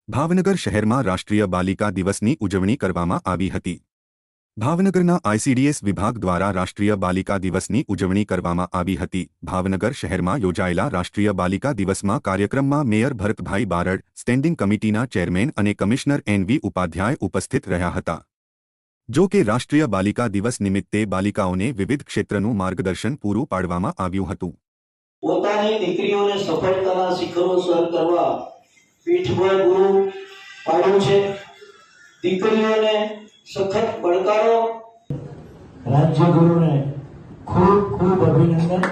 ભાવનગર શહેરમાં રાષ્ટ્રીય બાલિકા દિવસની ઉજવણી કરવામાં આવી હતી। ભાવનગરના આઈસીડીએસ વિભાગ દ્વારા રાષ્ટ્રીય બાલિકા દિવસની ઉજવણી કરવામાં આવી હતી। ભાવનગર શહેરમાં યોજાયેલા રાષ્ટ્રીય બાલિકા દિવસમાં કાર્યક્રમમાં મેયર ભરતભાઈ બારડ, સ્ટેન્ડિંગ કમિટીના ચેરમેન અને કમિશનર એનવી ઉપાધ્યાય ઉપસ્થિત રહ્યા હતા। જો કે રાષ્ટ્રીય બાલિકા દિવસ નિમિત્તે બાલિકાઓને વિવિધ ક્ષેત્રનું માર્ગદર્શન પૂરું પાડવામાં આવ્યું હતું। પોતાની દીકરીઓને સફળતાના શિખરો સર કરવા પીઠબળ પૂરું પાડ્યું છે। દીકરીઓને સખત પડકારો। રાજ્યગુરુને ખૂબ ખૂબ અભિનંદન।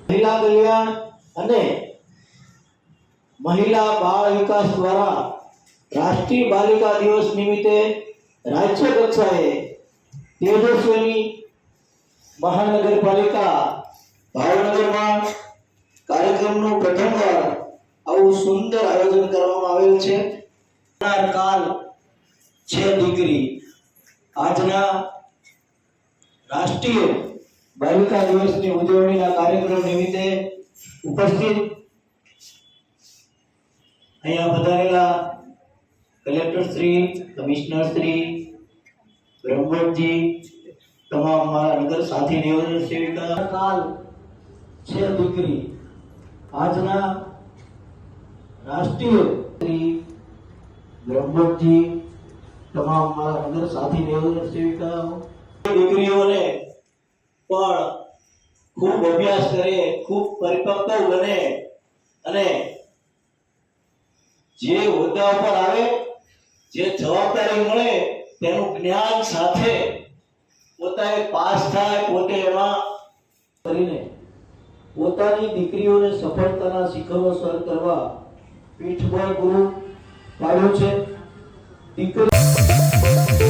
મહિલા કલ્યાણ અને મહિલા બાળ વિકાસ દ્વારા રાષ્ટ્રીય બાલિકા દિવસ નિમિત્તે રાજ્ય કક્ષાએ તેજસ્વીની મહાનગરપાલિકા ભાવનગરમાં કાર્યક્રમનું પ્રથમવાર આવું સુંદર આયોજન કરવામાં આવેલ છે। કાલ છે દીકરી આજના રાષ્ટ્રીય બાલિકા દિવસની ઉજવણીના કાર્યક્રમ નિમિત્તે ઉપસ્થિત અહીંયા પધારેલા કલેક્ટર શ્રી, કમિશનર શ્રી, બ્રહ્મજી, તમામ મારા નગર સાથી નિયોજક સેવિકા। કાલ છે દીકરી આજના રાષ્ટ્રીય શ્રી, બ્રહ્મજી, તમામ મારા નગર સાથી નિયોજક સેવિકાઓ। દીકરીઓને પણ ખૂબ અભ્યાસ કરે, ખૂબ પરિપક્વ બને અને જે હોદ્દા પર આવે, જે જવાબદારી મળે તેનું જ્ઞાન સાથે પોતાએ પાસ થાય, પોતે એમાં કરીને પોતાની દીકરીઓને સફળતાના શિખરો સર કરવા પીઠબળ પૂરું પાડ્યું છે। દીકરી